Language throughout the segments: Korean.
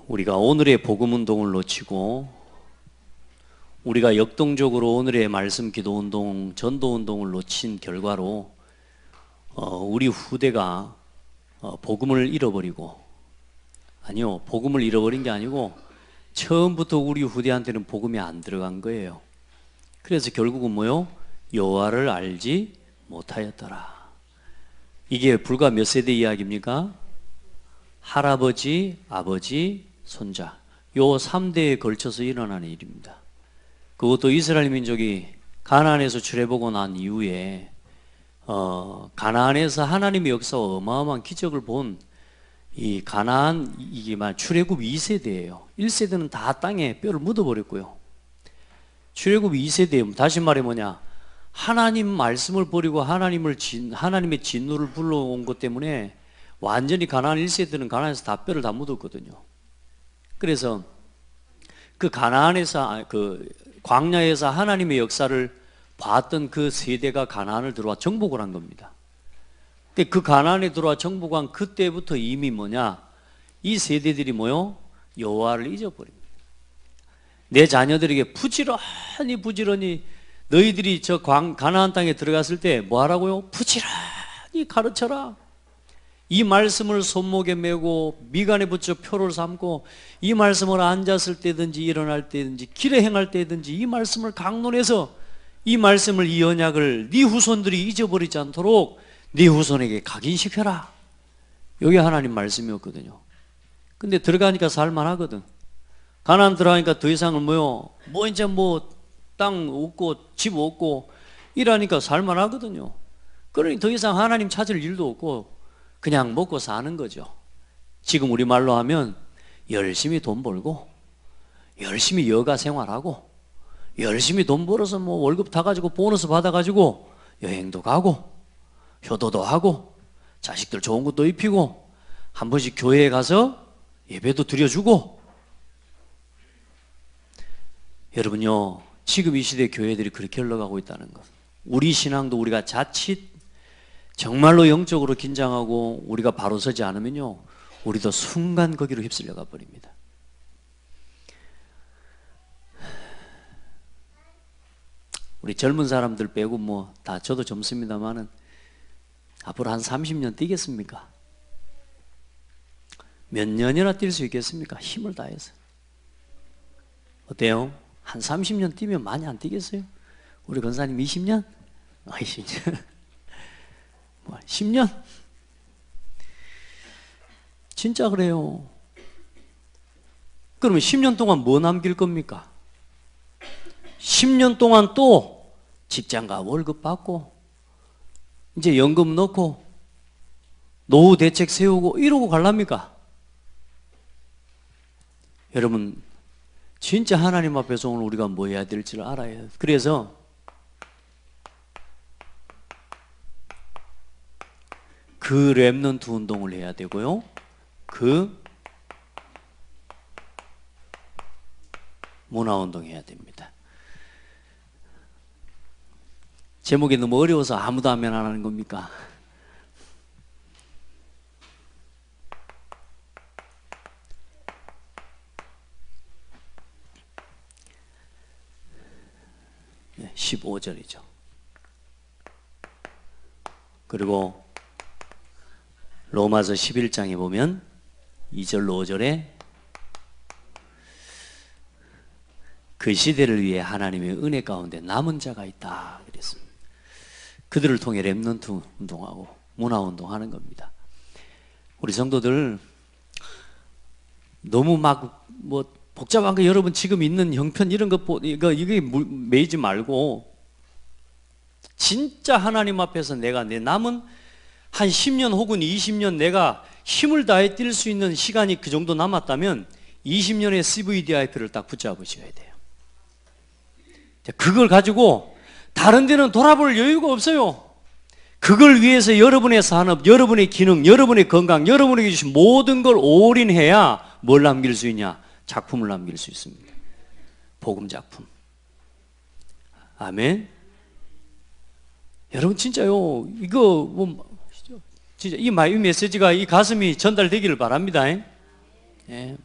우리가 오늘의 복음 운동을 놓치고 우리가 역동적으로 오늘의 말씀 기도 운동, 전도 운동을 놓친 결과로 우리 후대가 복음을 잃어버리고, 아니요, 복음을 잃어버린 게 아니고 처음부터 우리 후대한테는 복음이 안 들어간 거예요. 그래서 결국은 뭐요? 여호와를 알지 못하였더라. 이게 불과 몇 세대 이야기입니까? 할아버지, 아버지, 손자, 요 3대에 걸쳐서 일어나는 일입니다. 그것도 이스라엘 민족이 가나안에서 출애보고 난 이후에 가나안에서 하나님의 역사와 어마어마한 기적을 본 이 가나안, 이게 출애굽 2세대예요. 1세대는 다 땅에 뼈를 묻어버렸고요. 출애굽 2세대예요. 다시 말해 뭐냐? 하나님 말씀을 버리고 하나님의 진노를 불러온 것 때문에 완전히 가나안 1세대는 가나안에서 다 뼈를 다 묻었거든요. 그래서 그 가나안에서, 그 광야에서 하나님의 역사를 봤던 그 세대가 가나안을 들어와 정복을 한 겁니다. 근데 그 가나안에 들어와 정복한 그때부터 이미 뭐냐? 이 세대들이 뭐요? 여호와를 잊어버립니다. 내 자녀들에게 부지런히 너희들이 저 가나안 땅에 들어갔을 때 뭐 하라고요? 부지런히 가르쳐라. 이 말씀을 손목에 메고 미간에 붙여 표를 삼고 이 말씀을 앉았을 때든지 일어날 때든지 길에 행할 때든지 이 말씀을 강론해서 이 말씀을, 이 언약을 네 후손들이 잊어버리지 않도록 네 후손에게 각인시켜라. 이게 하나님 말씀이었거든요. 근데 들어가니까 살만하거든. 가나안 들어가니까 더 이상은 뭐요? 이제 땅 없고 집 없고 이러니까 살만하거든요. 그러니 더 이상 하나님 찾을 일도 없고 그냥 먹고 사는 거죠. 지금 우리 말로 하면 열심히 돈 벌고 열심히 여가 생활하고 열심히 돈 벌어서 월급 타가지고 보너스 받아가지고 여행도 가고 효도도 하고 자식들 좋은 것도 입히고 한 번씩 교회에 가서 예배도 드려주고. 여러분요, 지금 이 시대 교회들이 그렇게 흘러가고 있다는 것. 우리 신앙도 우리가 자칫 정말로 영적으로 긴장하고 우리가 바로 서지 않으면요, 우리도 순간 거기로 휩쓸려가 버립니다. 우리 젊은 사람들 빼고 다 저도 젊습니다만은 앞으로 한 30년 뛰겠습니까? 몇 년이나 뛸 수 있겠습니까? 힘을 다해서. 어때요? 한 30년 뛰면 많이 안 뛰겠어요? 우리 권사님 20년? 20년. 10년? 진짜 그래요. 그러면 10년 동안 뭐 남길 겁니까? 10년 동안 또 직장가 월급 받고 이제 연금 넣고 노후 대책 세우고 이러고 갈랍니까? 여러분, 진짜 하나님 앞에서 오늘 우리가 뭐 해야 될지를 알아야 해요. 그래서 그 렘넌트 운동을 해야 되고요, 그 문화운동 해야 됩니다. 제목이 너무 어려워서 아무도 하면 안 하는 겁니까? 네, 15절이죠. 그리고 로마서 11장에 보면 2절로 5절에 그 시대를 위해 하나님의 은혜 가운데 남은 자가 있다 그랬습니다. 그들을 통해 렘넌트 운동하고 문화운동 하는 겁니다. 우리 성도들 너무 복잡한 거, 여러분 지금 있는 형편 이런 거 이게 매이지 말고 진짜 하나님 앞에서 내가 내 남은 한 10년 혹은 20년 내가 힘을 다해 뛸 수 있는 시간이 그 정도 남았다면 20년의 CVDIP를 딱 붙잡으셔야 돼요. 그걸 가지고 다른 데는 돌아볼 여유가 없어요. 그걸 위해서 여러분의 산업, 여러분의 기능, 여러분의 건강, 여러분에게 주신 모든 걸 올인해야 뭘 남길 수 있냐? 작품을 남길 수 있습니다. 복음 작품. 아멘. 여러분 진짜요, 이거 진짜 이 메시지가 이 가슴이 전달되기를 바랍니다. 예.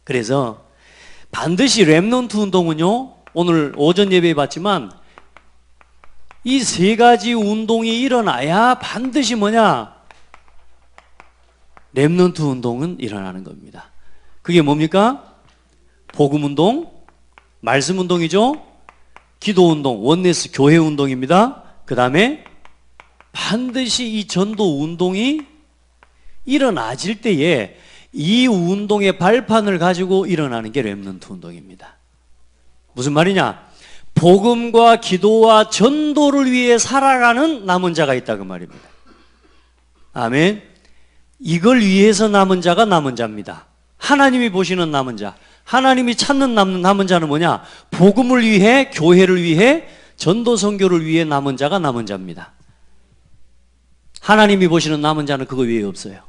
그래서 반드시 렘넌트 운동은요, 오늘 오전 예배에 봤지만 이 세 가지 운동이 일어나야 반드시 뭐냐? 렘넌트 운동은 일어나는 겁니다. 그게 뭡니까? 복음 운동, 말씀 운동이죠. 기도 운동, 원네스 교회 운동입니다. 그 다음에 반드시 이 전도 운동이 일어나질 때에 이 운동의 발판을 가지고 일어나는 게 렘넌트 운동입니다. 무슨 말이냐? 복음과 기도와 전도를 위해 살아가는 남은 자가 있다 그 말입니다. 아멘. 이걸 위해서 남은 자가 남은 자입니다. 하나님이 보시는 남은 자, 하나님이 찾는 남은 자는 뭐냐? 복음을 위해, 교회를 위해, 전도 선교를 위해 남은 자가 남은 자입니다. 하나님이 보시는 남은 자는 그거 외에 없어요.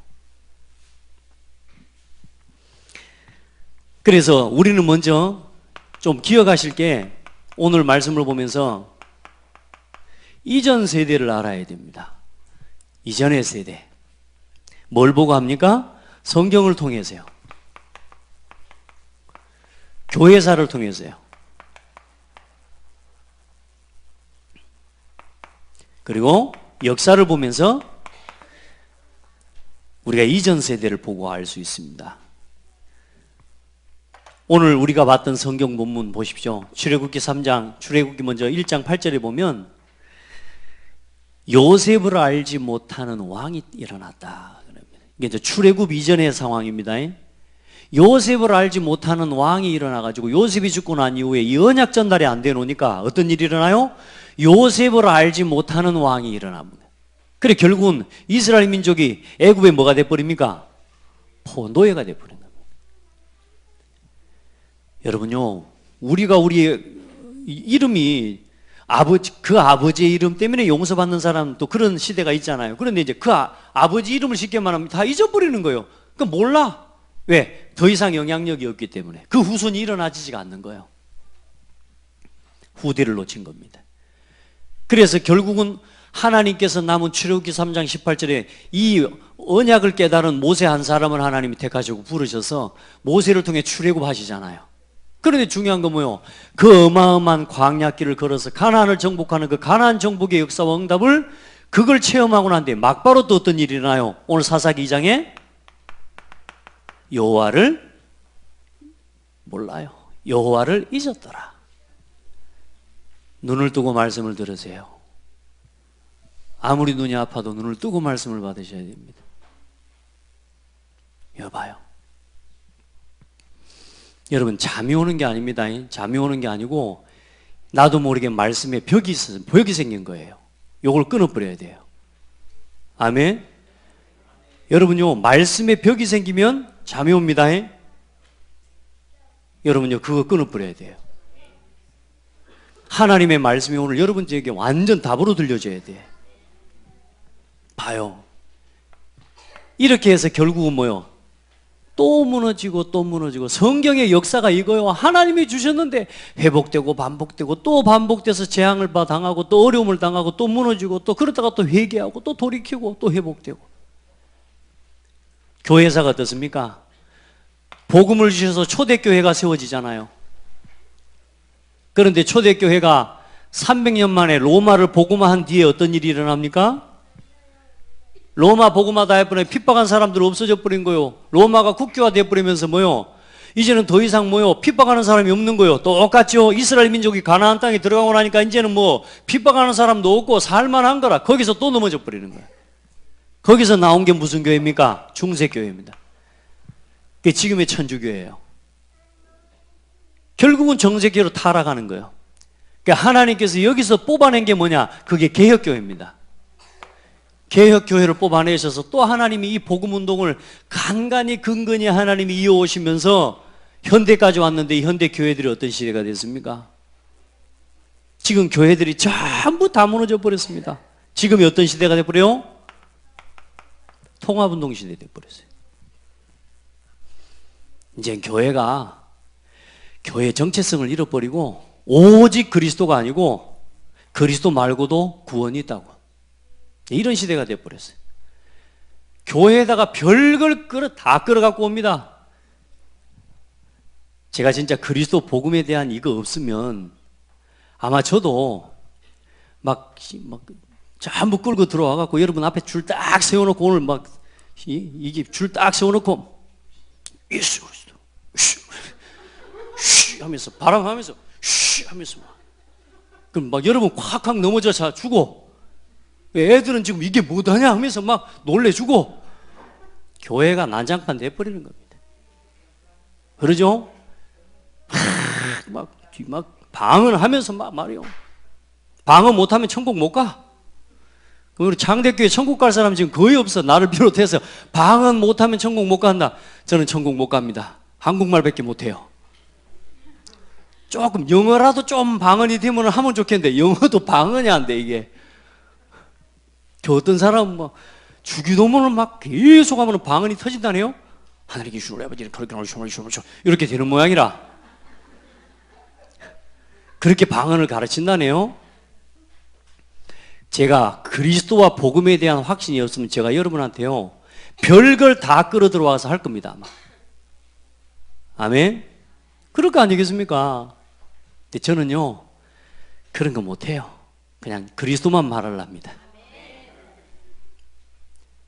그래서 우리는 먼저 좀 기억하실 게, 오늘 말씀을 보면서 이전 세대를 알아야 됩니다. 이전의 세대. 뭘 보고 합니까? 성경을 통해서요. 교회사를 통해서요. 그리고 역사를 보면서 우리가 이전 세대를 보고 알 수 있습니다. 오늘 우리가 봤던 성경 본문 보십시오. 출애굽기 3장, 출애굽기 먼저 1장 8절에 보면 요셉을 알지 못하는 왕이 일어났다. 이게 이제 출애굽 이전의 상황입니다. 요셉을 알지 못하는 왕이 일어나가지고 요셉이 죽고 난 이후에 이 언약 전달이 안 돼 놓으니까 어떤 일이 일어나요? 요셉을 알지 못하는 왕이 일어납니다. 그래 결국은 이스라엘 민족이 애굽에 뭐가 돼버립니까? 노예가 돼버린 겁니다. 여러분요, 우리가 우리의 이름이 그 아버지의 이름 때문에 용서받는 사람 또 그런 시대가 있잖아요. 그런데 이제 그 아버지 이름을 쉽게 말하면 다 잊어버리는 거예요. 그러니까 몰라. 왜? 더 이상 영향력이 없기 때문에. 그 후손이 일어나지가 않는 거예요. 후대를 놓친 겁니다. 그래서 결국은 하나님께서 남은 출애굽기 3장 18절에 이 언약을 깨달은 모세 한 사람을 하나님이 택하시고 부르셔서 모세를 통해 출애굽하시잖아요. 그런데 중요한 건 뭐예요? 그 어마어마한 광야길을 걸어서 가나안을 정복하는 그 가나안 정복의 역사와 응답을 그걸 체험하고 난 뒤에 막바로 또 어떤 일이 일어나요? 오늘 사사기 2장에 여호와를 몰라요. 여호와를 잊었더라. 눈을 뜨고 말씀을 들으세요. 아무리 눈이 아파도 눈을 뜨고 말씀을 받으셔야 됩니다. 여봐요. 여러분 잠이 오는 게 아닙니다. 잠이 오는 게 아니고 나도 모르게 말씀에 벽이 있어서 벽이 생긴 거예요. 요걸 끊어버려야 돼요. 아멘. 여러분요, 말씀에 벽이 생기면 잠이 옵니다. 여러분요, 그거 끊어버려야 돼요. 하나님의 말씀이 오늘 여러분에게 완전 답으로 들려줘야 돼. 봐요. 이렇게 해서 결국은 뭐요? 또 무너지고 또 무너지고. 성경의 역사가 이거요. 하나님이 주셨는데 회복되고 반복되고 또 반복돼서 재앙을 당하고 또 어려움을 당하고 또 무너지고 또 그러다가 또 회개하고 또 돌이키고 또 회복되고. 교회사가 어떻습니까? 복음을 주셔서 초대교회가 세워지잖아요. 그런데 초대교회가 300년 만에 로마를 복음화한 뒤에 어떤 일이 일어납니까? 로마 복음화다 해버려 핍박한 사람들 없어져 버린 거요. 로마가 국교화 돼버리면서 뭐요? 이제는 더 이상 뭐요? 핍박하는 사람이 없는 거요. 똑같죠. 이스라엘 민족이 가나안 땅에 들어가고 나니까 이제는 뭐 핍박하는 사람도 없고 살만한 거라. 거기서 또 넘어져 버리는 거예요. 거기서 나온 게 무슨 교회입니까? 중세교회입니다. 그게 지금의 천주교회예요. 결국은 정세교회로 타락하는 거예요. 그러니까 하나님께서 여기서 뽑아낸 게 뭐냐? 그게 개혁교회입니다. 개혁교회를 뽑아내셔서 또 하나님이 이 복음운동을 간간히 근근히 하나님이 이어오시면서 현대까지 왔는데 이 현대교회들이 어떤 시대가 됐습니까? 지금 교회들이 전부 다 무너져 버렸습니다. 지금이 어떤 시대가 돼버려요? 통합운동 시대 돼버렸어요. 이제 교회가 교회의 정체성을 잃어버리고 오직 그리스도가 아니고 그리스도 말고도 구원이 있다고. 이런 시대가 돼버렸어요. 교회에다가 별걸 다 끌어갖고 옵니다. 제가 진짜 그리스도 복음에 대한 이거 없으면 아마 저도 막 전부 끌고 들어와갖고 여러분 앞에 줄 딱 세워놓고 오늘 막 이게 줄 딱 세워놓고 예수 그리스도 쉬 하면서 바람하면서 쉬 하면서 그럼 막 여러분 콱콱 넘어져 자 주고 애들은 지금 이게 뭐하냐 하면서 막 놀래주고 교회가 난장판 돼버리는 겁니다. 그러죠? 막 방언하면서 막 말이요. 방언 못하면 천국 못 가. 우리 장대교회 천국 갈 사람 지금 거의 없어. 나를 비롯해서 방언 못하면 천국 못 간다. 저는 천국 못 갑니다. 한국말밖에 못해요. 조금 영어라도 좀 방언이 되면 하면 좋겠는데 영어도 방언이 안 돼 이게. 어떤 사람은 막 주기도문을 막 계속 하면 방언이 터진다네요. 하나님 계시는 아버지는 그렇게 이렇게 되는 모양이라 그렇게 방언을 가르친다네요. 제가 그리스도와 복음에 대한 확신이 없으면 제가 여러분한테요 별걸 다 끌어 들어와서 할 겁니다 아마. 아멘. 그럴 거 아니겠습니까? 근데 저는요 그런 거 못해요. 그냥 그리스도만 말을 합니다.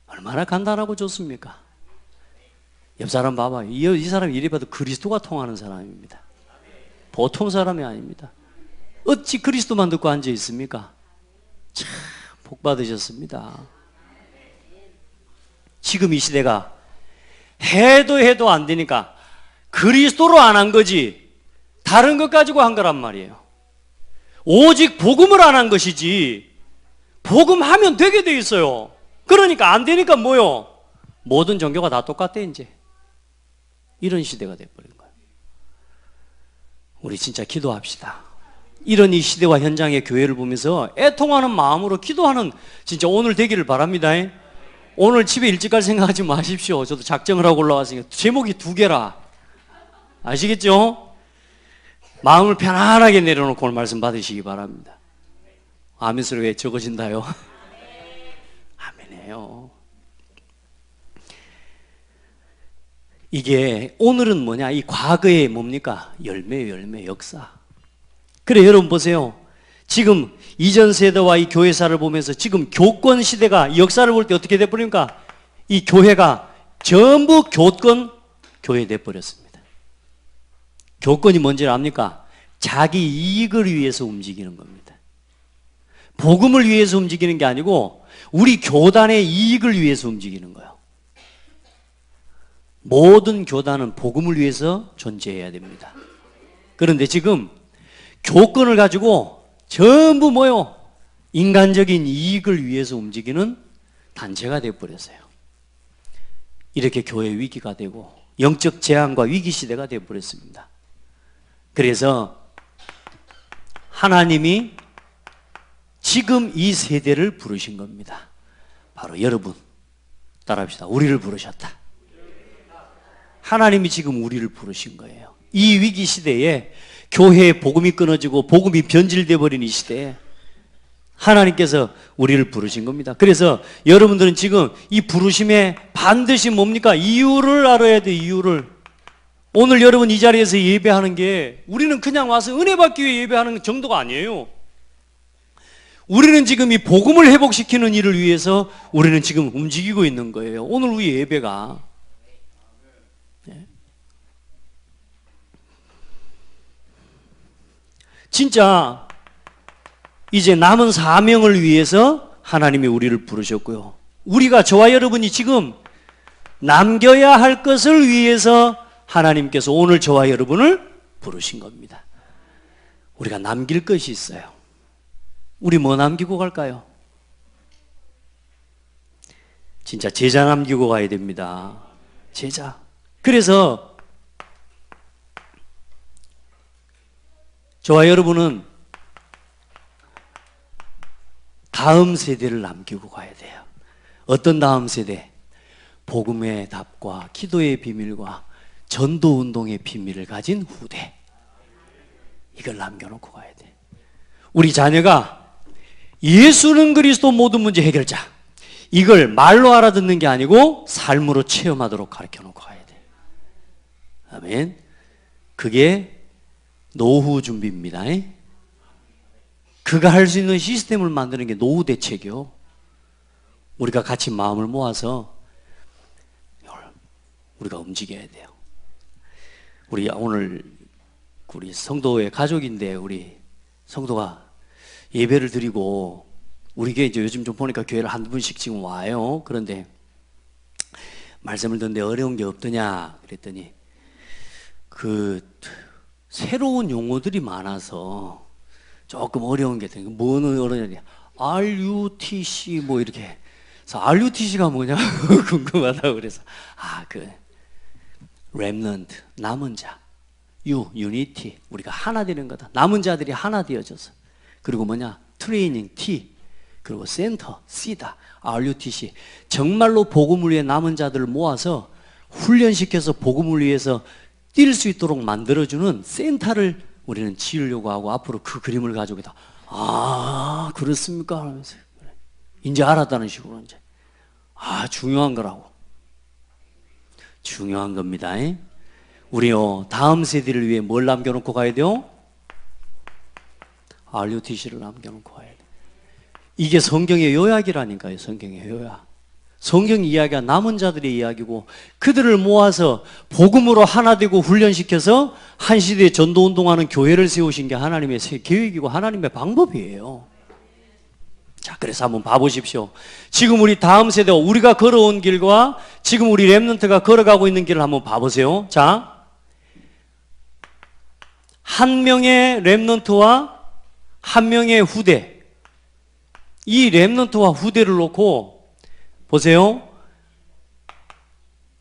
얼마나 간단하고 좋습니까? 옆 사람 봐봐. 이 사람이 이래 봐도 그리스도가 통하는 사람입니다. 보통 사람이 아닙니다. 어찌 그리스도만 듣고 앉아 있습니까? 참 복 받으셨습니다. 지금 이 시대가 해도 안 되니까 그리스도로 안 한 거지 다른 것 가지고 한 거란 말이에요. 오직 복음을 안 한 것이지 복음하면 되게 돼 있어요. 그러니까 안 되니까 뭐요? 모든 종교가 다 똑같대 이제. 이런 시대가 돼버린 거예요. 우리 진짜 기도합시다. 이런 이 시대와 현장의 교회를 보면서 애통하는 마음으로 기도하는 진짜 오늘 되기를 바랍니다. 오늘 집에 일찍 갈 생각하지 마십시오. 저도 작정을 하고 올라왔으니까 제목이 2개라 아시겠죠? 마음을 편안하게 내려놓고 오늘 말씀 받으시기 바랍니다. 아멘 소리 왜 적어진다요? 아멘이에요. 이게 오늘은 뭐냐? 이 과거에 뭡니까? 열매 역사. 그래 여러분 보세요. 지금 이전 세대와 이 교회사를 보면서 지금 교권 시대가 역사를 볼 때 어떻게 돼버립니까? 이 교회가 전부 교권 교회 돼버렸습니다. 교권이 뭔지를 압니까? 자기 이익을 위해서 움직이는 겁니다. 복음을 위해서 움직이는 게 아니고 우리 교단의 이익을 위해서 움직이는 거예요. 모든 교단은 복음을 위해서 존재해야 됩니다. 그런데 지금 교권을 가지고 전부 뭐요? 인간적인 이익을 위해서 움직이는 단체가 되어버렸어요. 이렇게 교회 위기가 되고 영적 재앙과 위기 시대가 되어버렸습니다. 그래서 하나님이 지금 이 세대를 부르신 겁니다. 바로 여러분 따라합시다. 우리를 부르셨다. 하나님이 지금 우리를 부르신 거예요. 이 위기 시대에 교회의 복음이 끊어지고 복음이 변질되어 버린 이 시대에 하나님께서 우리를 부르신 겁니다. 그래서 여러분들은 지금 이 부르심에 반드시 뭡니까? 이유를 알아야 돼. 이유를. 오늘 여러분 이 자리에서 예배하는 게 우리는 그냥 와서 은혜 받기 위해 예배하는 정도가 아니에요. 우리는 지금 이 복음을 회복시키는 일을 위해서 우리는 지금 움직이고 있는 거예요. 오늘 우리 예배가. 진짜 이제 남은 사명을 위해서 하나님이 우리를 부르셨고요. 우리가 저와 여러분이 지금 남겨야 할 것을 위해서 하나님께서 오늘 저와 여러분을 부르신 겁니다. 우리가 남길 것이 있어요. 우리 뭐 남기고 갈까요? 진짜 제자 남기고 가야 됩니다. 제자. 그래서 저와 여러분은 다음 세대를 남기고 가야 돼요. 어떤 다음 세대? 복음의 답과 기도의 비밀과 전도 운동의 비밀을 가진 후대. 이걸 남겨놓고 가야 돼. 우리 자녀가 예수는 그리스도 모든 문제 해결자. 이걸 말로 알아듣는 게 아니고 삶으로 체험하도록 가르쳐놓고 가야 돼. 아멘. 그게 노후 준비입니다. 그가 할 수 있는 시스템을 만드는 게 노후 대책이요. 우리가 같이 마음을 모아서 우리가 움직여야 돼요. 우리 오늘 우리 성도의 가족인데 우리 성도가 예배를 드리고 우리 교회 이제 요즘 좀 보니까 교회를 한 분씩 지금 와요. 그런데 말씀을 듣는데 어려운 게 없더냐 그랬더니 그 새로운 용어들이 많아서 조금 어려운 게 있더니 뭐는 어려우냐 RUTC 뭐 이렇게 그래서 RUTC가 뭐냐 궁금하다고 그래서 그 렘넌트 남은 자 유니티 우리가 하나 되는 거다. 남은 자들이 하나 되어져서 그리고 뭐냐 트레이닝 T 그리고 센터 C다. RUTC 정말로 복음을 위해 남은 자들을 모아서 훈련시켜서 복음을 위해서 뛸 수 있도록 만들어주는 센터를 우리는 지으려고 하고 앞으로 그 그림을 가지고 있다. 그렇습니까? 하면서 이제 알았다는 식으로 이제 중요한 거라고. 중요한 겁니다. 우리요 다음 세대를 위해 뭘 남겨놓고 가야 돼요? RUTC를 남겨놓고 가야 돼. 이게 성경의 요약이라니까요. 성경의 요약. 성경 이야기가 남은 자들의 이야기고 그들을 모아서 복음으로 하나 되고 훈련시켜서 한 시대에 전도운동하는 교회를 세우신 게 하나님의 계획이고 하나님의 방법이에요. 자, 그래서 한번 봐보십시오. 지금 우리 다음 세대 우리가 걸어온 길과 지금 우리 렘넌트가 걸어가고 있는 길을 한번 봐보세요. 자, 한 명의 렘넌트와 한 명의 후대, 이 렘넌트와 후대를 놓고 보세요.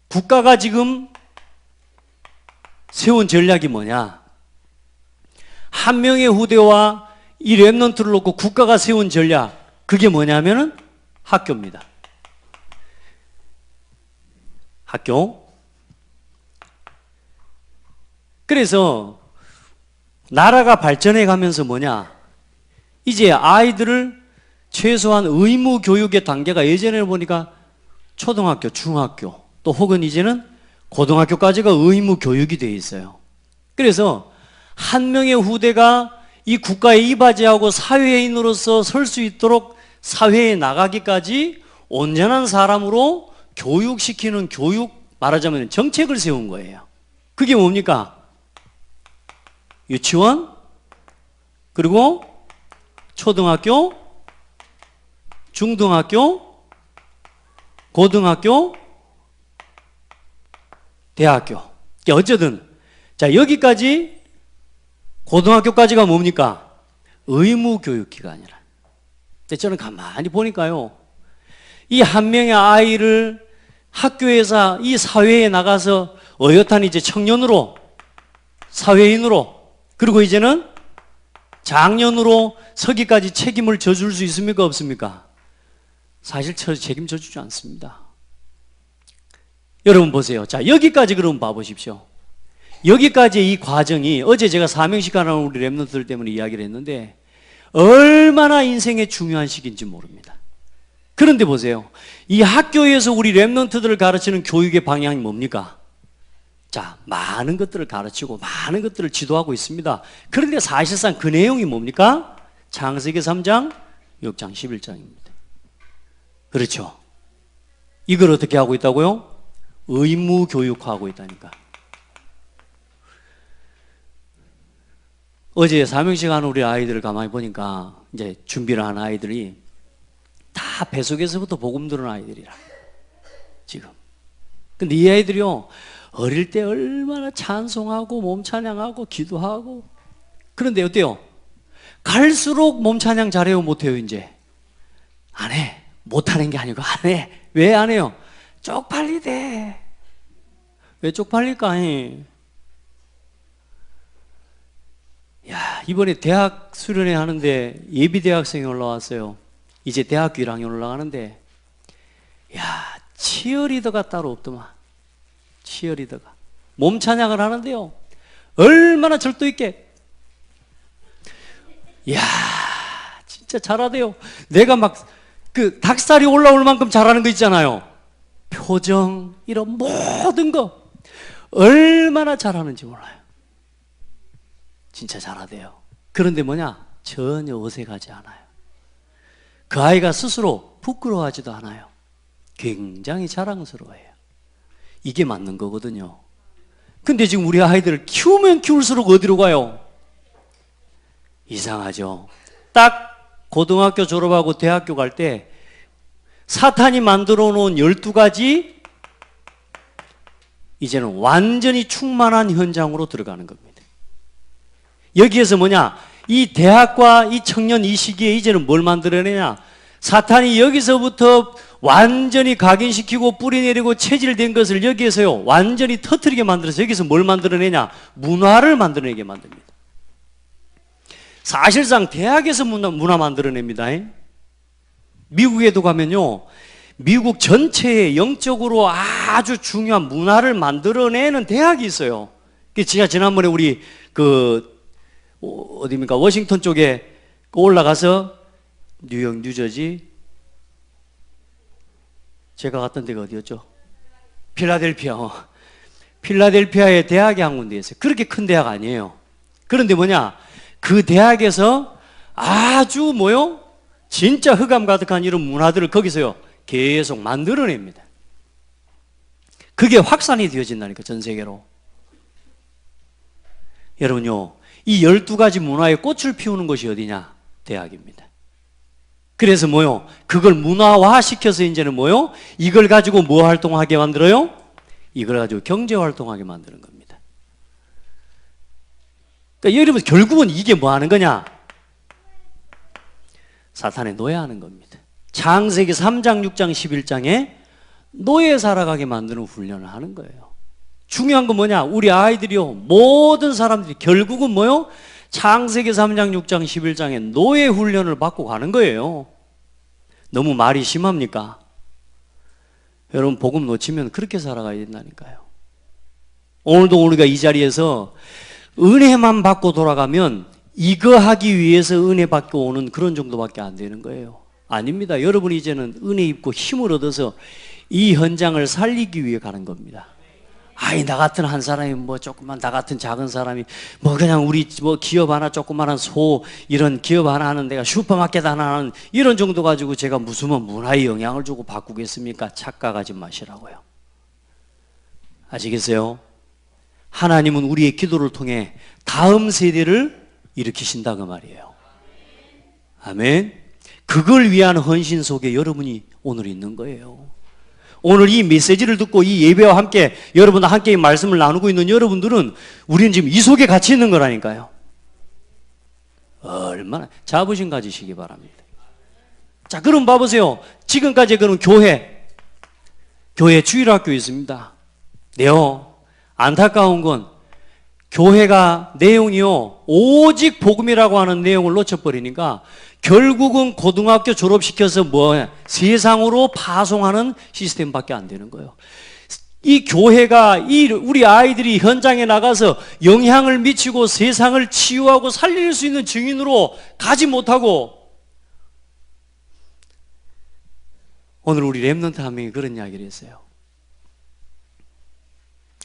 국가가 지금 세운 전략이 뭐냐? 한 명의 후대와 이 렘넌트를 놓고 국가가 세운 전략, 그게 뭐냐면은 학교입니다. 학교. 그래서 나라가 발전해 가면서 뭐냐? 이제 아이들을 최소한 의무 교육의 단계가 예전에는 보니까 초등학교, 중학교 또 혹은 이제는 고등학교까지가 의무 교육이 되어 있어요. 그래서 한 명의 후대가 이 국가에 이바지하고 사회인으로서 설 수 있도록 사회에 나가기까지 온전한 사람으로 교육시키는 교육, 말하자면 정책을 세운 거예요. 그게 뭡니까? 유치원, 그리고 초등학교, 중등학교, 고등학교, 대학교. 어쨌든 자 여기까지 고등학교까지가 뭡니까? 의무교육기관이라. 저는 가만히 보니까요, 이 한 명의 아이를 학교에서 이 사회에 나가서 어엿한 이제 청년으로, 사회인으로, 그리고 이제는 장년으로 서기까지 책임을 져줄 수 있습니까? 없습니까? 사실 책임져 주지 않습니다. 여러분 보세요. 자, 여기까지 그럼 봐보십시오. 여기까지 이 과정이 어제 제가 사명식하는 우리 렘넌트들 때문에 이야기를 했는데 얼마나 인생의 중요한 시기인지 모릅니다. 그런데 보세요. 이 학교에서 우리 렘넌트들을 가르치는 교육의 방향이 뭡니까? 자, 많은 것들을 가르치고 많은 것들을 지도하고 있습니다. 그런데 사실상 그 내용이 뭡니까? 창세기 3장, 6장, 11장입니다. 그렇죠? 이걸 어떻게 하고 있다고요? 의무 교육화하고 있다니까. 어제 사명식 하는 우리 아이들을 가만히 보니까 이제 준비를 하는 아이들이 다 뱃속에서부터 복음 들은 아이들이라 지금. 근데 이 아이들이요 어릴 때 얼마나 찬송하고 몸 찬양하고 기도하고. 그런데 어때요? 갈수록 몸 찬양 잘해요 못해요? 이제 안 해. 못하는 게 아니고 안 해. 왜 안 해요? 쪽팔리대. 왜 쪽팔릴까? 야, 이번에 대학 수련회 하는데 예비 대학생이 올라왔어요. 이제 대학교 1학년 올라가는데, 야, 치어리더가 따로 없더만. 치어리더가 몸 찬양을 하는데요 얼마나 절도 있게, 야, 진짜 잘하대요. 내가 막 그 닭살이 올라올 만큼 잘하는 거 있잖아요. 표정, 이런 모든 거 얼마나 잘하는지 몰라요. 진짜 잘하대요. 그런데 뭐냐? 전혀 어색하지 않아요. 그 아이가 스스로 부끄러워하지도 않아요. 굉장히 자랑스러워해요. 이게 맞는 거거든요. 근데 지금 우리 아이들을 키우면 키울수록 어디로 가요? 이상하죠. 딱 고등학교 졸업하고 대학교 갈 때 사탄이 만들어 놓은 12가지 이제는 완전히 충만한 현장으로 들어가는 겁니다. 여기에서 뭐냐? 이 대학과 이 청년 이 시기에 이제는 뭘 만들어내냐? 사탄이 여기서부터 완전히 각인시키고 뿌리내리고 체질된 것을 여기에서요 완전히 터뜨리게 만들어서 여기서 뭘 만들어내냐? 문화를 만들어내게 만듭니다. 사실상 대학에서 문화 만들어냅니다. 미국에도 가면요 미국 전체에 영적으로 아주 중요한 문화를 만들어내는 대학이 있어요. 제가 지난번에 우리 어디입니까? 워싱턴 쪽에 올라가서 뉴욕, 뉴저지 제가 갔던 데가 어디였죠? 필라델피아. 필라델피아에 대학이 한 군데 있어요. 그렇게 큰 대학 아니에요. 그런데 뭐냐? 그 대학에서 아주 진짜 흑암 가득한 이런 문화들을 거기서요 계속 만들어냅니다. 그게 확산이 되어진다니까 전 세계로. 여러분요 이 12가지 문화의 꽃을 피우는 것이 어디냐? 대학입니다. 그래서 그걸 문화화 시켜서 이제는 이걸 가지고 뭐 활동하게 만들어요? 이걸 가지고 경제 활동하게 만드는 겁니다. 그러니까 여러분 결국은 이게 뭐 하는 거냐? 사탄의 노예하는 겁니다. 창세기 3장, 6장, 11장에 노예 살아가게 만드는 훈련을 하는 거예요. 중요한 건 뭐냐? 우리 아이들이요 모든 사람들이 결국은 창세기 3장, 6장, 11장에 노예 훈련을 받고 가는 거예요. 너무 말이 심합니까? 여러분 복음 놓치면 그렇게 살아가야 된다니까요. 오늘도 우리가 이 자리에서 은혜만 받고 돌아가면 이거 하기 위해서 은혜 받고 오는 그런 정도밖에 안 되는 거예요. 아닙니다. 여러분이 이제는 은혜 입고 힘을 얻어서 이 현장을 살리기 위해 가는 겁니다. 아이 나 같은 한 사람이 조금만 나 같은 작은 사람이 그냥 우리 기업 하나 조그만한 이런 기업 하나 하는 데가 슈퍼마켓 하나 하는 이런 정도 가지고 제가 무슨 문화에 영향을 주고 바꾸겠습니까? 착각하지 마시라고요. 아시겠어요? 하나님은 우리의 기도를 통해 다음 세대를 일으키신다 그 말이에요. 아멘. 그걸 위한 헌신 속에 여러분이 오늘 있는 거예요. 오늘 이 메시지를 듣고 이 예배와 함께 여러분과 함께 이 말씀을 나누고 있는 여러분들은 우리는 지금 이 속에 같이 있는 거라니까요. 얼마나 자부심 가지시기 바랍니다. 자, 그럼 봐보세요. 지금까지 그런 교회 주일학교 있습니다. 네요. 안타까운 건 교회가 내용이요 오직 복음이라고 하는 내용을 놓쳐버리니까 결국은 고등학교 졸업시켜서 세상으로 파송하는 시스템밖에 안 되는 거예요. 이 교회가 우리 아이들이 현장에 나가서 영향을 미치고 세상을 치유하고 살릴 수 있는 증인으로 가지 못하고 오늘 우리 렘넌트 한 명이 그런 이야기를 했어요.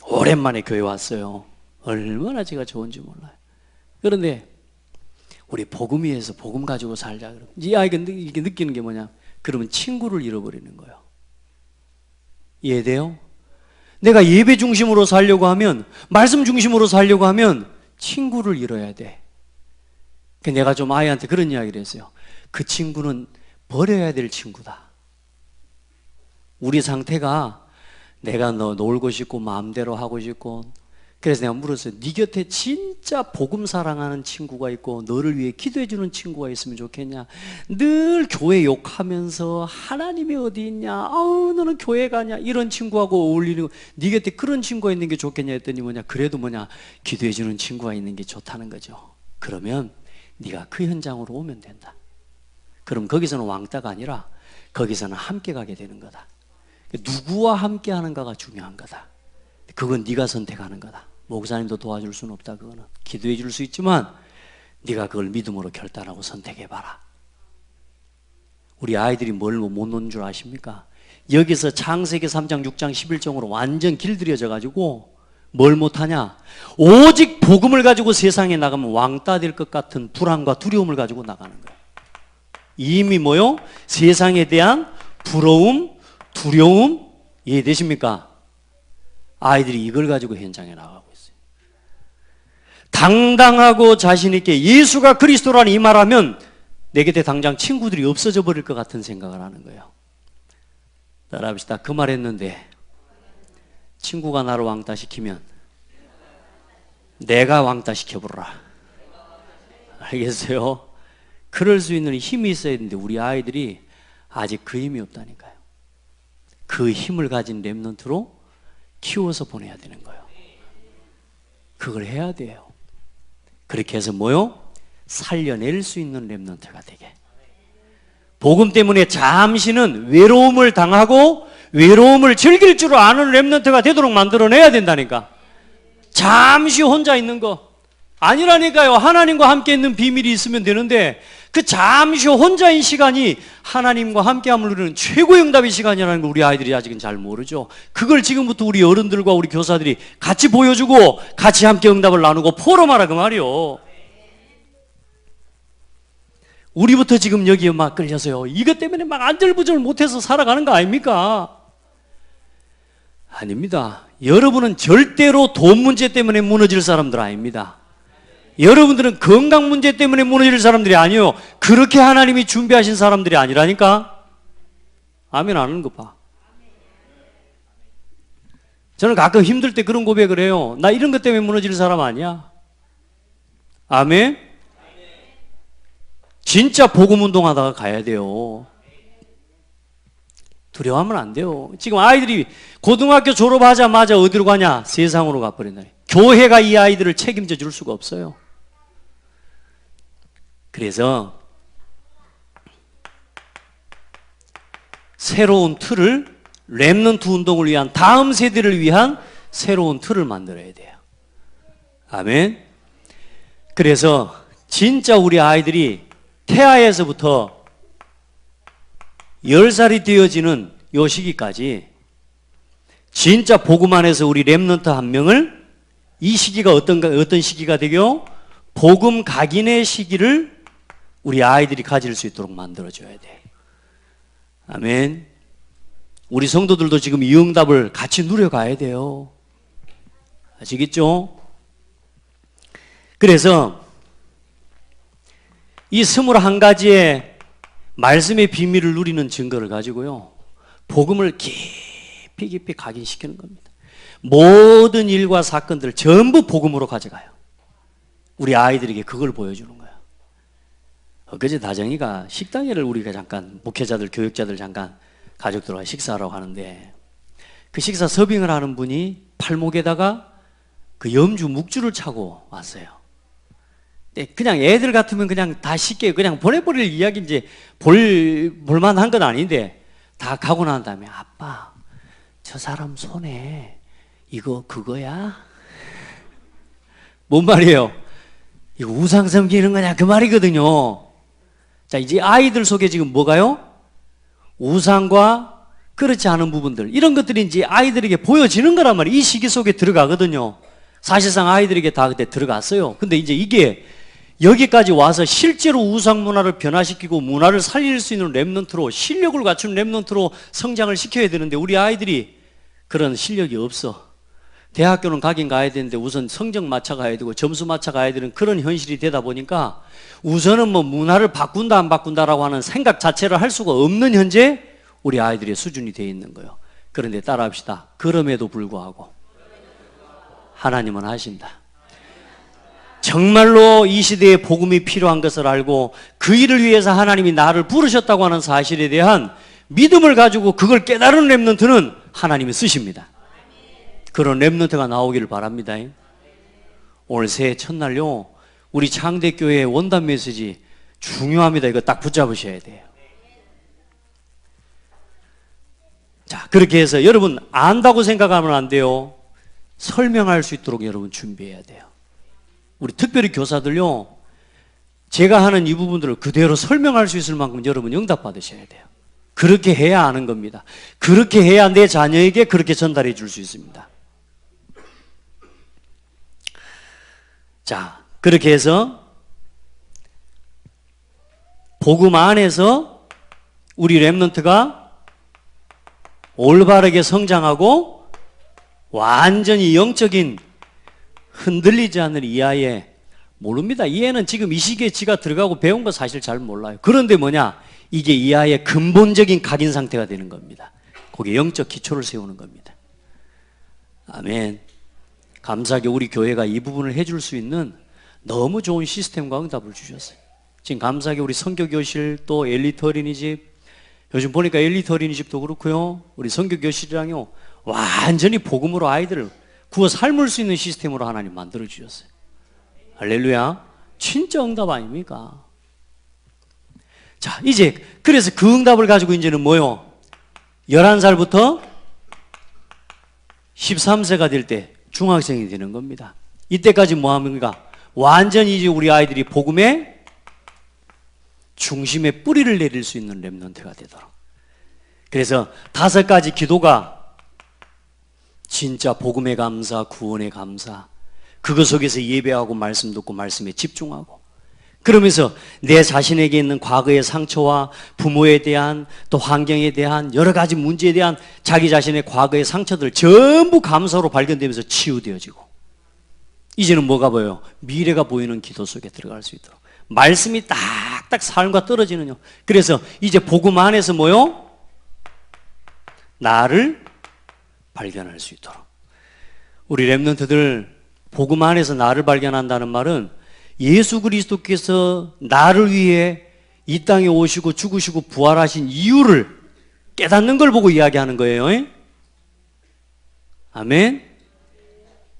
오랜만에 교회 왔어요. 얼마나 제가 좋은지 몰라요. 그런데 우리 복음 위에서 복음 가지고 살자. 이 아이가 이렇게 느끼는 게 뭐냐? 그러면 친구를 잃어버리는 거예요. 이해돼요? 내가 예배 중심으로 살려고 하면, 말씀 중심으로 살려고 하면 친구를 잃어야 돼. 내가 좀 아이한테 그런 이야기를 했어요. 그 친구는 버려야 될 친구다. 우리 상태가 내가 너 놀고 싶고 마음대로 하고 싶고 그래서 내가 물었어요. 네 곁에 진짜 복음 사랑하는 친구가 있고 너를 위해 기도해 주는 친구가 있으면 좋겠냐? 늘 교회 욕하면서 하나님이 어디 있냐? 아우 너는 교회 가냐? 이런 친구하고 어울리는 네 곁에 그런 친구가 있는 게 좋겠냐 했더니 그래도 기도해 주는 친구가 있는 게 좋다는 거죠. 그러면 네가 그 현장으로 오면 된다. 그럼 거기서는 왕따가 아니라 거기서는 함께 가게 되는 거다. 누구와 함께 하는가가 중요한 거다. 그건 네가 선택하는 거다. 목사님도 도와줄 수는 없다. 그거는 기도해 줄 수 있지만 네가 그걸 믿음으로 결단하고 선택해봐라. 우리 아이들이 뭘 못 놓는 줄 아십니까? 여기서 창세기 3장 6장 11장으로 완전 길들여져 가지고 뭘 못하냐? 오직 복음을 가지고 세상에 나가면 왕따 될 것 같은 불안과 두려움을 가지고 나가는 거예요. 이미 뭐요? 세상에 대한 부러움, 두려움, 이해되십니까? 아이들이 이걸 가지고 현장에 나가고 있어요. 당당하고 자신있게 예수가 그리스도라는 이 말하면 내 곁에 당장 친구들이 없어져 버릴 것 같은 생각을 하는 거예요. 따라합시다. 그 말 했는데 친구가 나를 왕따시키면 내가 왕따시켜보라. 알겠어요? 그럴 수 있는 힘이 있어야 되는데 우리 아이들이 아직 그 힘이 없다니까요. 그 힘을 가진 렘넌트로 키워서 보내야 되는 거예요. 그걸 해야 돼요. 그렇게 해서 뭐요? 살려낼 수 있는 렘넌트가 되게. 복음 때문에 잠시는 외로움을 당하고 외로움을 즐길 줄 아는 렘넌트가 되도록 만들어내야 된다니까. 잠시 혼자 있는 거 아니라니까요. 하나님과 함께 있는 비밀이 있으면 되는데 그 잠시 혼자인 시간이 하나님과 함께함을 누리는 최고의 응답의 시간이라는 걸 우리 아이들이 아직은 잘 모르죠. 그걸 지금부터 우리 어른들과 우리 교사들이 같이 보여주고 같이 함께 응답을 나누고 포럼하라 그 말이요. 우리부터 지금 여기에 막 끌려서요. 이것 때문에 막 안절부절 못해서 살아가는 거 아닙니까? 아닙니다. 여러분은 절대로 돈 문제 때문에 무너질 사람들 아닙니다. 여러분들은 건강 문제 때문에 무너질 사람들이 아니에요. 그렇게 하나님이 준비하신 사람들이 아니라니까. 아멘 안 하는 거 봐. 저는 가끔 힘들 때 그런 고백을 해요. 나 이런 것 때문에 무너질 사람 아니야. 아멘. 진짜 복음 운동하다가 가야 돼요. 두려워하면 안 돼요. 지금 아이들이 고등학교 졸업하자마자 어디로 가냐? 세상으로 가버린다. 교회가 이 아이들을 책임져 줄 수가 없어요. 그래서 새로운 틀을, 렘넌트 운동을 위한, 다음 세대를 위한 새로운 틀을 만들어야 돼요. 아멘. 그래서 진짜 우리 아이들이 태아에서부터 10살이 되어지는 요 시기까지 진짜 복음 안에서 우리 렘넌트 한 명을, 이 시기가 어떤 시기가 되게요? 복음 각인의 시기를 우리 아이들이 가질 수 있도록 만들어줘야 돼. 아멘. 우리 성도들도 지금 이 응답을 같이 누려가야 돼요. 아시겠죠? 그래서 이 21가지의 말씀의 비밀을 누리는 증거를 가지고요, 복음을 깊이 각인시키는 겁니다. 모든 일과 사건들을 전부 복음으로 가져가요. 우리 아이들에게 그걸 보여주는 거예요. 엊그제 다정이가 식당회를 우리가 잠깐, 목회자들, 교육자들 잠깐 가족들과 식사하라고 하는데, 그 식사 서빙을 하는 분이 팔목에다가 그 염주 묵주를 차고 왔어요. 그냥 애들 같으면 그냥 다 쉽게 그냥 보내버릴 이야기인지 볼만한 건 아닌데, 다 가고 난 다음에 아빠, 저 사람 손에 이거 그거야? 뭔 말이에요? 이거 우상 섬기는 거냐? 그 말이거든요. 자, 이제 아이들 속에 지금 뭐가요? 우상과 그렇지 않은 부분들, 이런 것들이 이제 아이들에게 보여지는 거란 말이에요. 이 시기 속에 들어가거든요. 사실상 아이들에게 다 그때 들어갔어요. 근데 이제 이게 여기까지 와서 실제로 우상 문화를 변화시키고 문화를 살릴 수 있는 렘넌트로, 실력을 갖춘 렘넌트로 성장을 시켜야 되는데 우리 아이들이 그런 실력이 없어. 대학교는 가긴 가야 되는데 우선 성적 맞춰 가야 되고 점수 맞춰 가야 되는 그런 현실이 되다 보니까 우선은 뭐 문화를 바꾼다 안 바꾼다라고 하는 생각 자체를 할 수가 없는 현재 우리 아이들의 수준이 되어 있는 거예요. 그런데 따라합시다. 그럼에도 불구하고 하나님은 하신다. 정말로 이 시대에 복음이 필요한 것을 알고 그 일을 위해서 하나님이 나를 부르셨다고 하는 사실에 대한 믿음을 가지고 그걸 깨달은 렘넌트는 하나님이 쓰십니다. 그런 렘넌트가 나오기를 바랍니다. 오늘 새해 첫날요, 우리 창대교회의 원단 메시지 중요합니다. 이거 딱 붙잡으셔야 돼요. 자, 그렇게 해서 여러분 안다고 생각하면 안 돼요. 설명할 수 있도록 여러분 준비해야 돼요. 우리 특별히 교사들요, 제가 하는 이 부분들을 그대로 설명할 수 있을 만큼 여러분 응답 받으셔야 돼요. 그렇게 해야 아는 겁니다. 그렇게 해야 내 자녀에게 그렇게 전달해 줄 수 있습니다. 자, 그렇게 해서 복음 안에서 우리 렘넌트가 올바르게 성장하고 완전히 영적인 흔들리지 않는 이 아이의 모릅니다. 이 애는 지금 이 시기에 지가 들어가고 배운 거 사실 잘 몰라요. 그런데 뭐냐? 이게 이 아이의 근본적인 각인 상태가 되는 겁니다. 거기에 영적 기초를 세우는 겁니다. 아멘. 감사하게 우리 교회가 이 부분을 해줄 수 있는 너무 좋은 시스템과 응답을 주셨어요. 지금 감사하게 우리 선교교실 또 엘리트 어린이집, 요즘 보니까 엘리트 어린이집도 그렇고요, 우리 선교교실이랑요 완전히 복음으로 아이들을 구워 삶을 수 있는 시스템으로 하나님 만들어 주셨어요. 할렐루야. 진짜 응답 아닙니까? 자, 이제 그래서 그 응답을 가지고 이제는 뭐요? 11살부터 13세가 될 때 중학생이 되는 겁니다. 이때까지 뭐 합니까? 완전히 이제 우리 아이들이 복음의 중심에 뿌리를 내릴 수 있는 렘넌트가 되도록. 그래서 5가지 기도가 진짜 복음의 감사, 구원의 감사, 그것 속에서 예배하고 말씀 듣고 말씀에 집중하고, 그러면서 내 자신에게 있는 과거의 상처와 부모에 대한 또 환경에 대한 여러 가지 문제에 대한 자기 자신의 과거의 상처들 전부 감사로 발견되면서 치유되어지고, 이제는 뭐가 보여요? 미래가 보이는 기도 속에 들어갈 수 있도록 말씀이 딱딱 삶과 떨어지는요. 그래서 이제 복음 안에서 뭐요? 나를 발견할 수 있도록. 우리 렘넌트들 복음 안에서 나를 발견한다는 말은 예수 그리스도께서 나를 위해 이 땅에 오시고 죽으시고 부활하신 이유를 깨닫는 걸 보고 이야기하는 거예요. 아멘.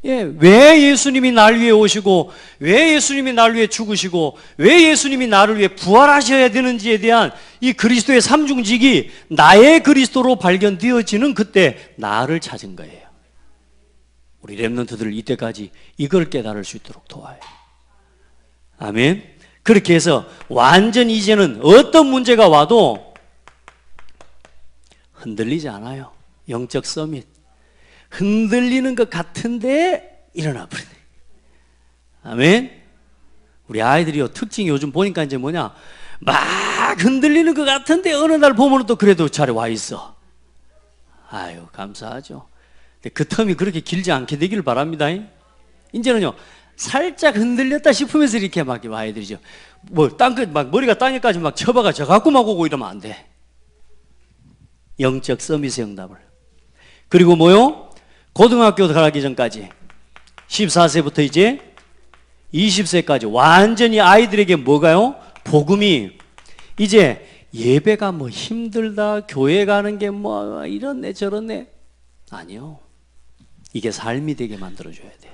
예, 왜 예수님이 날 위해 오시고, 왜 예수님이 날 위해 죽으시고, 왜 예수님이 나를 위해 부활하셔야 되는지에 대한 이 그리스도의 삼중직이 나의 그리스도로 발견되어지는 그때 나를 찾은 거예요. 우리 렘넌트들 이때까지 이걸 깨달을 수 있도록 도와요. 아멘. 그렇게 해서 완전히 이제는 어떤 문제가 와도 흔들리지 않아요. 영적 서밋. 흔들리는 것 같은데 일어나 버리네. 아멘. 우리 아이들이요, 특징이 요즘 보니까 이제 뭐냐, 막 흔들리는 것 같은데 어느 날 보면 또 그래도 자리에 와 있어. 아유, 감사하죠. 근데 그 텀이 그렇게 길지 않게 되기를 바랍니다. 이제는요, 살짝 흔들렸다 싶으면서 이렇게 막 와야 되죠. 뭐 막 머리가 땅에까지 막 쳐박아 져 갖고 막 오고 이러면 안 돼. 영적 서밋의 응답을. 그리고 뭐요? 고등학교 가기 전까지 14세부터 이제 20세까지 완전히 아이들에게 뭐가요? 복음이 이제 예배가 뭐 힘들다, 교회 가는 게 뭐 이렇네 저렇네, 아니요. 이게 삶이 되게 만들어줘야 돼요.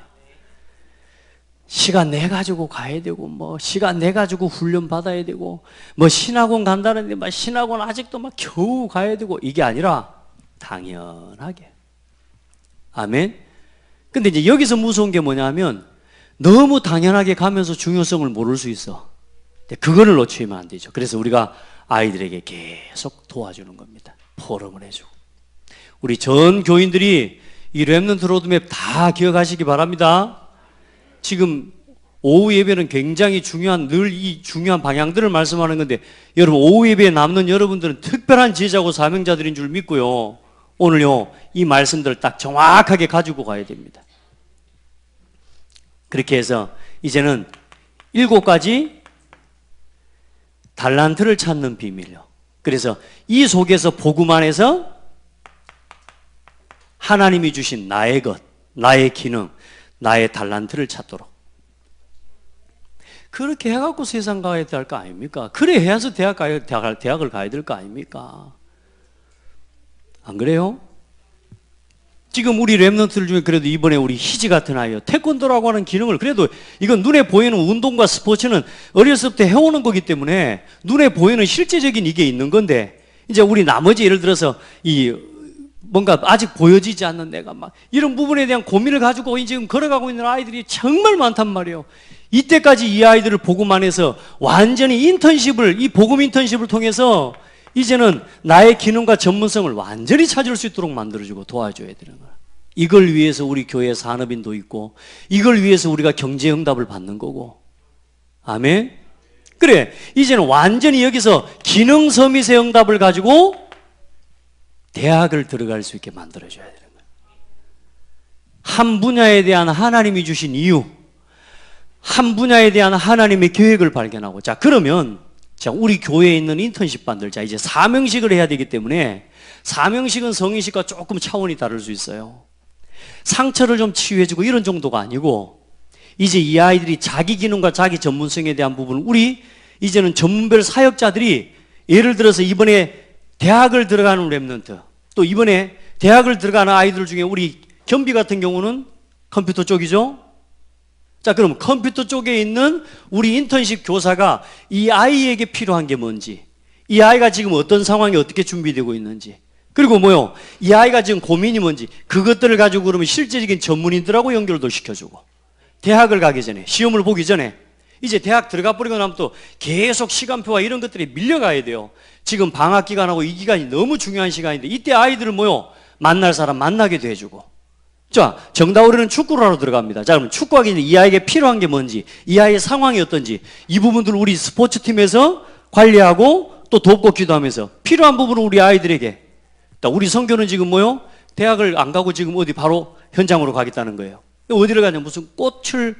시간 내 가지고 가야 되고, 뭐 시간 내 가지고 훈련 받아야 되고, 뭐 신학원 간다는데 막 신학원 아직도 막 겨우 가야 되고, 이게 아니라 당연하게. 아멘. 근데 이제 여기서 무서운 게 뭐냐면 너무 당연하게 가면서 중요성을 모를 수 있어. 그거를 놓치면 안 되죠. 그래서 우리가 아이들에게 계속 도와주는 겁니다. 포럼을 해주고. 우리 전 교인들이 이 렘넌트 로드맵 다 기억하시기 바랍니다. 지금 오후 예배는 굉장히 중요한, 늘 이 중요한 방향들을 말씀하는 건데, 여러분 오후 예배에 남는 여러분들은 특별한 제자고 사명자들인 줄 믿고요, 오늘요 이 말씀들을 딱 정확하게 가지고 가야 됩니다. 그렇게 해서 이제는 7가지 달란트를 찾는 비밀요. 그래서 이 속에서 복음 안에서 하나님이 주신 나의 것, 나의 기능, 나의 달란트를 찾도록. 그렇게 해갖고 세상 가야 될 거 아닙니까? 그래 해서 대학을 가야 될 거 아닙니까? 안 그래요? 지금 우리 렘넌트들 중에 그래도 이번에 우리 희지 같은 아이요, 태권도라고 하는 기능을, 그래도 이건 눈에 보이는 운동과 스포츠는 어렸을 때 해오는 거기 때문에 눈에 보이는 실제적인 이게 있는 건데, 이제 우리 나머지 예를 들어서 이 뭔가 아직 보여지지 않는 내가 막 이런 부분에 대한 고민을 가지고 지금 걸어가고 있는 아이들이 정말 많단 말이에요. 이때까지 이 아이들을 복음 안에서 완전히 인턴십을, 이 복음 인턴십을 통해서 이제는 나의 기능과 전문성을 완전히 찾을 수 있도록 만들어주고 도와줘야 되는 거야. 이걸 위해서 우리 교회 산업인도 있고 이걸 위해서 우리가 경제응답을 받는 거고. 아멘. 그래, 이제는 완전히 여기서 기능 서밋의 응답을 가지고 대학을 들어갈 수 있게 만들어줘야 되는 거예요. 한 분야에 대한 하나님이 주신 이유, 한 분야에 대한 하나님의 계획을 발견하고. 자, 그러면 자, 우리 교회에 있는 인턴십반들, 자, 이제 사명식을 해야 되기 때문에 사명식은 성인식과 조금 차원이 다를 수 있어요. 상처를 좀 치유해주고 이런 정도가 아니고, 이제 이 아이들이 자기 기능과 자기 전문성에 대한 부분을 우리 이제는 전문별 사역자들이, 예를 들어서 이번에 대학을 들어가는 랩런트, 또 이번에 대학을 들어가는 아이들 중에 우리 겸비 같은 경우는 컴퓨터 쪽이죠. 자, 그럼 컴퓨터 쪽에 있는 우리 인턴십 교사가 이 아이에게 필요한 게 뭔지, 이 아이가 지금 어떤 상황이 어떻게 준비되고 있는지, 그리고 뭐요, 이 아이가 지금 고민이 뭔지, 그것들을 가지고 그러면 실제적인 전문인들하고 연결도 시켜주고, 대학을 가기 전에, 시험을 보기 전에, 이제 대학 들어가 버리고 나면 또 계속 시간표와 이런 것들이 밀려가야 돼요. 지금 방학 기간하고 이 기간이 너무 중요한 시간인데, 이때 아이들을 뭐요, 만날 사람 만나게도 해주고. 자, 정다우리는 축구를 하러 들어갑니다. 자, 그럼 축구하기 전에 이 아이에게 필요한 게 뭔지, 이 아이의 상황이 어떤지, 이 부분들을 우리 스포츠팀에서 관리하고 또 돕고 기도하면서 필요한 부분을 우리 아이들에게. 우리 성교는 지금 뭐요? 대학을 안 가고 지금 어디 바로 현장으로 가겠다는 거예요. 어디를 가냐? 무슨 꽃을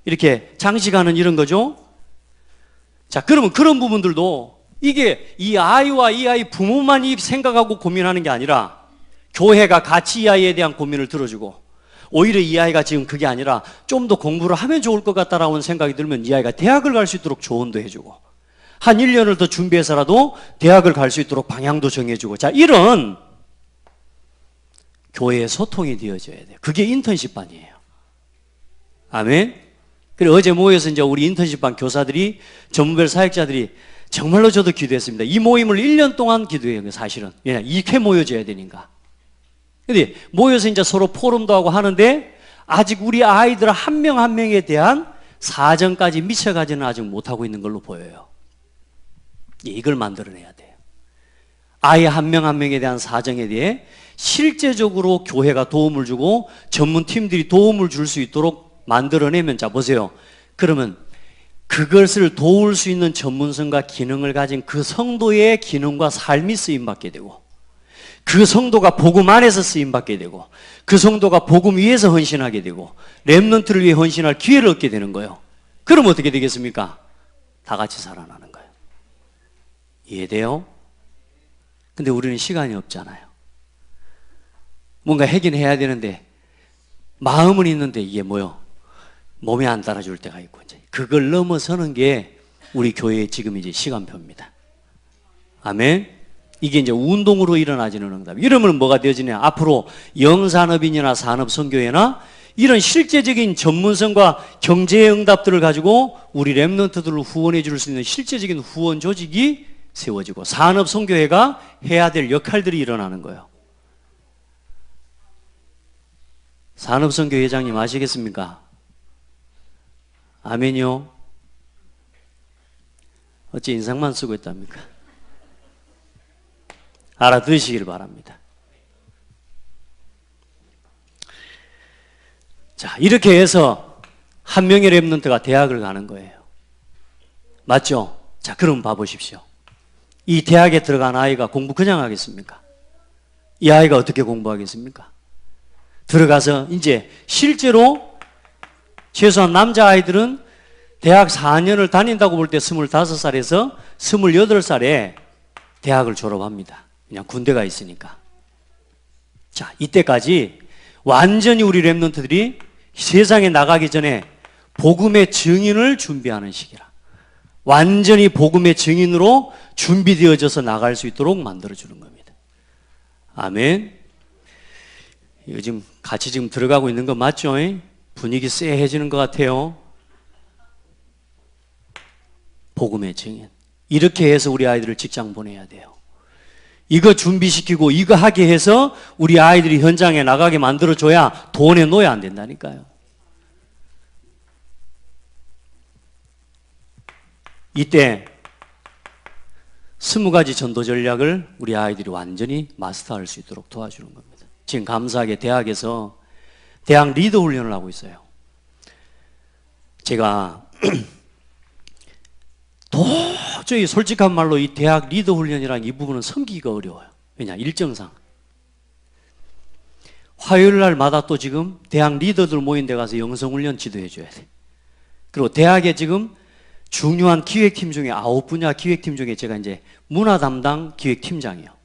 이렇게 장식하는 이런 거죠? 자, 그러면 그런 부분들도 이게 이 아이와 이 아이 부모만이 생각하고 고민하는 게 아니라 교회가 같이 이 아이에 대한 고민을 들어주고, 오히려 이 아이가 지금 그게 아니라 좀 더 공부를 하면 좋을 것 같다라는 생각이 들면 이 아이가 대학을 갈 수 있도록 조언도 해주고, 한 1년을 더 준비해서라도 대학을 갈 수 있도록 방향도 정해주고. 자, 이런 교회의 소통이 되어져야 돼요. 그게 인턴십반이에요. 아멘. 그리고 어제 모여서 이제 우리 인턴십반 교사들이, 전문별 사역자들이 정말로 저도 기도했습니다. 이 모임을 1년 동안 기도해요, 사실은. 왜냐, 이렇게 모여져야 되니까. 근데 모여서 이제 서로 포럼도 하고 하는데, 아직 우리 아이들 한 명 한 명에 대한 사정까지 미쳐가지는 아직 못하고 있는 걸로 보여요. 이걸 만들어내야 돼요. 아이 한 명 한 명에 대한 사정에 대해 실제적으로 교회가 도움을 주고 전문팀들이 도움을 줄 수 있도록 만들어내면, 자, 보세요. 그러면 그것을 도울 수 있는 전문성과 기능을 가진 그 성도의 기능과 삶이 쓰임받게 되고, 그 성도가 복음 안에서 쓰임받게 되고, 그 성도가 복음 위에서 헌신하게 되고, 렘넌트를 위해 헌신할 기회를 얻게 되는 거예요. 그럼 어떻게 되겠습니까? 다 같이 살아나는 거예요. 이해돼요? 근데 우리는 시간이 없잖아요. 뭔가 하긴 해야 되는데 마음은 있는데 이게 뭐요? 몸이 안 따라줄 때가 있고, 이제 그걸 넘어서는 게 우리 교회의 지금 이제 시간표입니다. 아멘. 이게 이제 운동으로 일어나지는 응답. 이러면 뭐가 되어지냐? 앞으로 영산업인이나 산업선교회나 이런 실제적인 전문성과 경제의 응답들을 가지고 우리 렘넌트들을 후원해 줄 수 있는 실제적인 후원 조직이 세워지고, 산업선교회가 해야 될 역할들이 일어나는 거예요. 산업선교 회장님 아시겠습니까? 아멘이요? 어째 인상만 쓰고 있답니까? 알아들으시길 바랍니다. 자, 이렇게 해서 한 명의 렘넌트가 대학을 가는 거예요. 맞죠? 자, 그럼 봐보십시오. 이 대학에 들어간 아이가 공부 그냥 하겠습니까? 이 아이가 어떻게 공부하겠습니까? 들어가서 이제 실제로 최소한 남자아이들은 대학 4년을 다닌다고 볼 때 25살에서 28살에 대학을 졸업합니다. 그냥 군대가 있으니까. 자, 이때까지 완전히 우리 렘넌트들이 세상에 나가기 전에 복음의 증인을 준비하는 시기라. 완전히 복음의 증인으로 준비되어져서 나갈 수 있도록 만들어주는 겁니다. 아멘. 요즘 같이 지금 들어가고 있는 거 맞죠? 분위기 쎄해지는 것 같아요. 복음의 증인. 이렇게 해서 우리 아이들을 직장 보내야 돼요. 이거 준비시키고 이거 하게 해서 우리 아이들이 현장에 나가게 만들어줘야 돈에 놓여야 안 된다니까요. 이때 20가지 전도 전략을 우리 아이들이 완전히 마스터할 수 있도록 도와주는 겁니다. 지금 감사하게 대학에서 대학 리더 훈련을 하고 있어요. 제가 도저히 솔직한 말로 이 대학 리더 훈련이라는 이 부분은 섬기기가 어려워요. 왜냐? 일정상. 화요일 날마다 또 지금 대학 리더들 모인 데 가서 영성훈련 지도해 줘야 돼. 그리고 대학에 지금 중요한 기획팀 중에 9분야 기획팀 중에 제가 이제 문화 담당 기획팀장이에요.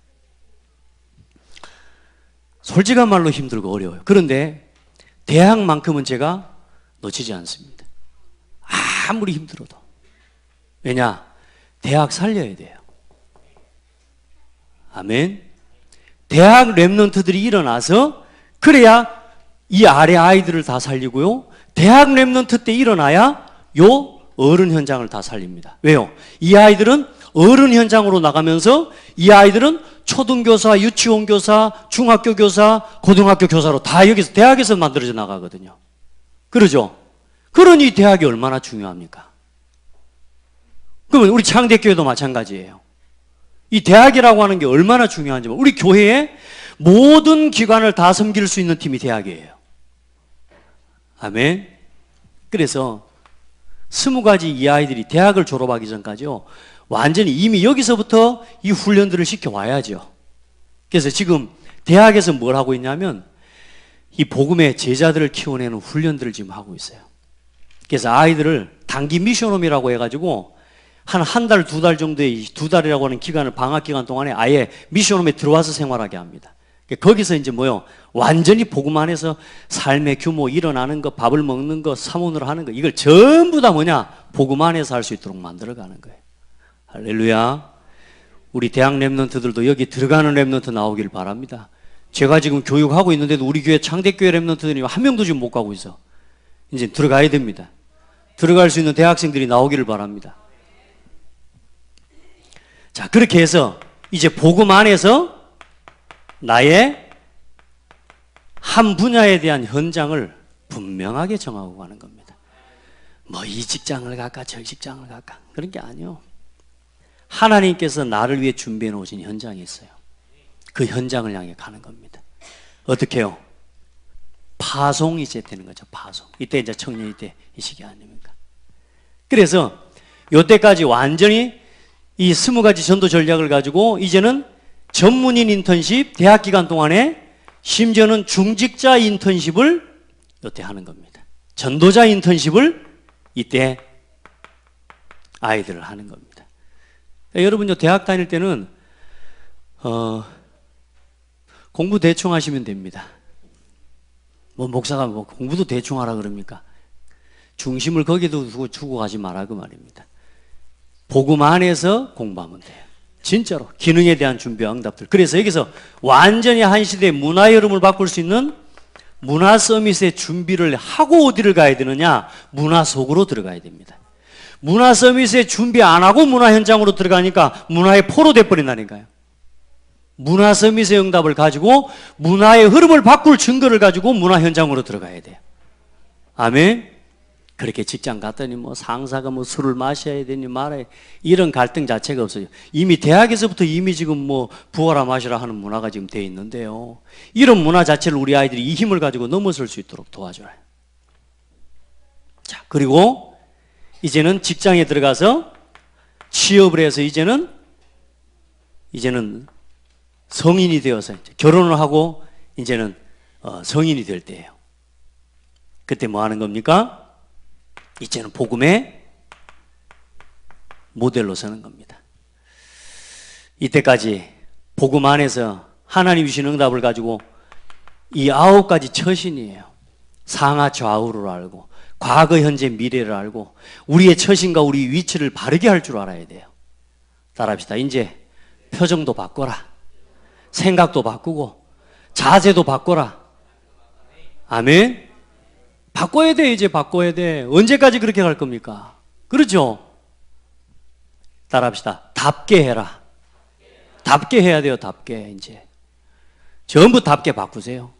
솔직한 말로 힘들고 어려워요. 그런데 대학만큼은 제가 놓치지 않습니다. 아무리 힘들어도. 왜냐? 대학 살려야 돼요. 아멘. 대학 랩런트들이 일어나서 그래야 이 아래 아이들을 다 살리고요. 대학 랩런트 때 일어나야 요 어른 현장을 다 살립니다. 왜요? 이 아이들은 어른 현장으로 나가면서 이 아이들은 초등교사, 유치원 교사, 중학교 교사, 고등학교 교사로 다 여기서 대학에서 만들어져 나가거든요. 그러죠? 그러니 대학이 얼마나 중요합니까? 그러면 우리 창대교회도 마찬가지예요. 이 대학이라고 하는 게 얼마나 중요한지 우리 교회에 모든 기관을 다 섬길 수 있는 팀이 대학이에요. 아멘. 그래서 20가지 이 아이들이 대학을 졸업하기 전까지요 완전히 이미 여기서부터 이 훈련들을 시켜와야죠. 그래서 지금 대학에서 뭘 하고 있냐면 이 복음의 제자들을 키워내는 훈련들을 지금 하고 있어요. 그래서 아이들을 단기 미션홈이라고 해가지고 한 달, 2달 정도의 2달이라고 하는 기간을 방학 기간 동안에 아예 미션홈에 들어와서 생활하게 합니다. 거기서 이제 뭐요? 완전히 복음 안에서 삶의 규모, 일어나는 거, 밥을 먹는 거, 사문을 하는 거 이걸 전부 다 뭐냐? 복음 안에서 할 수 있도록 만들어가는 거예요. 할렐루야. 우리 대학 랩런트들도 여기 들어가는 랩런트 나오길 바랍니다. 제가 지금 교육하고 있는데도 우리 교회 창대교회 랩런트들이 한 명도 지금 못 가고 있어. 이제 들어가야 됩니다. 들어갈 수 있는 대학생들이 나오기를 바랍니다. 자, 그렇게 해서 이제 복음 안에서 나의 한 분야에 대한 현장을 분명하게 정하고 가는 겁니다. 뭐 이 직장을 갈까 저 직장을 갈까 그런 게 아니요. 하나님께서 나를 위해 준비해 놓으신 현장이 있어요. 그 현장을 향해 가는 겁니다. 어떻게 해요? 파송이 이제 되는 거죠. 파송. 이때 이제 청년이 때 이 시기 아닙니까? 그래서 이때까지 완전히 이 20가지 전도 전략을 가지고 이제는 전문인 인턴십 대학 기간 동안에 심지어는 중직자 인턴십을 이때 하는 겁니다. 전도자 인턴십을 이때 아이들을 하는 겁니다. 여러분요 대학 다닐 때는 공부 대충 하시면 됩니다. 뭐 목사가 뭐 공부도 대충 하라 그럽니까? 중심을 거기도 두고 가지 마라 그 말입니다. 복음 안에서 공부하면 돼요. 진짜로 기능에 대한 준비와 응답들. 그래서 여기서 완전히 한 시대의 문화의 흐름을 바꿀 수 있는 문화 서밋의 준비를 하고 어디를 가야 되느냐? 문화 속으로 들어가야 됩니다. 문화 서밋에 준비 안 하고 문화 현장으로 들어가니까 문화의 포로 돼버린다니까요. 문화 서밋의 응답을 가지고 문화의 흐름을 바꿀 증거를 가지고 문화 현장으로 들어가야 돼요. 아멘. 그렇게 직장 갔더니 뭐 상사가 뭐 술을 마셔야 되니 말아야 이런 갈등 자체가 없어요. 이미 대학에서부터 이미 지금 뭐 부어라 마시라 하는 문화가 지금 돼 있는데요. 이런 문화 자체를 우리 아이들이 이 힘을 가지고 넘어설 수 있도록 도와줘요. 자, 그리고 이제는 직장에 들어가서 취업을 해서 이제는 성인이 되어서 결혼을 하고 이제는 성인이 될 때예요. 그때 뭐 하는 겁니까? 이제는 복음의 모델로 서는 겁니다. 이때까지 복음 안에서 하나님 주신 응답을 가지고 이 9가지 처신이에요. 상하 좌우를 알고 과거 현재 미래를 알고 우리의 처신과 우리 위치를 바르게 할 줄 알아야 돼요. 따라합시다. 이제 표정도 바꿔라. 생각도 바꾸고 자세도 바꿔라. 아멘. 바꿔야 돼. 이제 바꿔야 돼. 언제까지 그렇게 갈 겁니까? 그렇죠? 따라합시다. 답게 해라. 답게 해야 돼요. 답게. 이제 전부 답게 바꾸세요.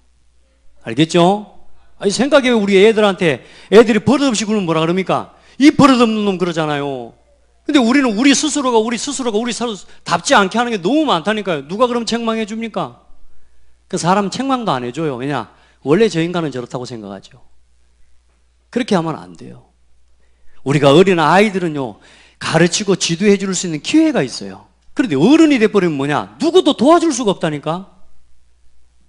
알겠죠? 아니 생각해. 우리 애들한테 애들이 버릇없이 그러면 뭐라 그럽니까? 이 버릇없는 놈 그러잖아요. 근데 우리는 우리 스스로가 우리 답지 않게 하는 게 너무 많다니까요. 누가 그럼 책망해 줍니까? 그 사람 책망도 안 해줘요. 왜냐? 원래 저 인간은 저렇다고 생각하죠. 그렇게 하면 안 돼요. 우리가 어린 아이들은요, 가르치고 지도해 줄 수 있는 기회가 있어요. 그런데 어른이 돼버리면 뭐냐? 누구도 도와줄 수가 없다니까?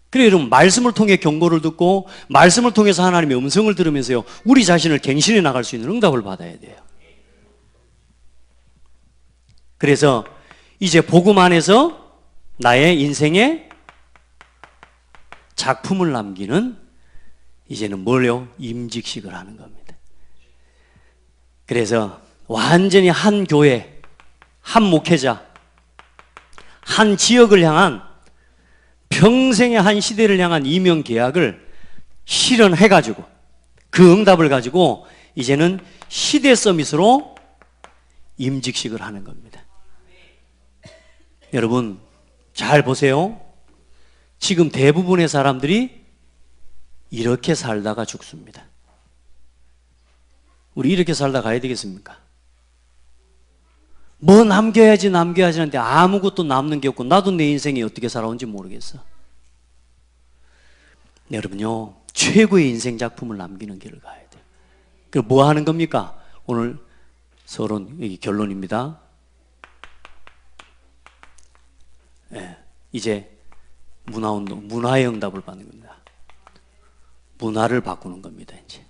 그래, 여러분, 말씀을 통해 경고를 듣고, 말씀을 통해서 하나님의 음성을 들으면서요, 우리 자신을 갱신해 나갈 수 있는 응답을 받아야 돼요. 그래서, 이제 복음 안에서 나의 인생에 작품을 남기는, 이제는 뭘요? 임직식을 하는 겁니다. 그래서, 완전히 한 교회, 한 목회자, 한 지역을 향한 평생의 한 시대를 향한 이명 계약을 실현해가지고 그 응답을 가지고 이제는 시대 서밋으로 임직식을 하는 겁니다. 여러분 잘 보세요. 지금 대부분의 사람들이 이렇게 살다가 죽습니다. 우리 이렇게 살다 가야 되겠습니까? 뭐 남겨야지 하는데 아무것도 남는 게 없고 나도 내 인생이 어떻게 살아온지 모르겠어. 여러분요, 최고의 인생 작품을 남기는 길을 가야 돼요. 그럼 뭐 하는 겁니까? 오늘 서론, 여기 결론입니다. 네, 이제 문화운동, 문화의 응답을 받는 겁니다. 문화를 바꾸는 겁니다, 이제.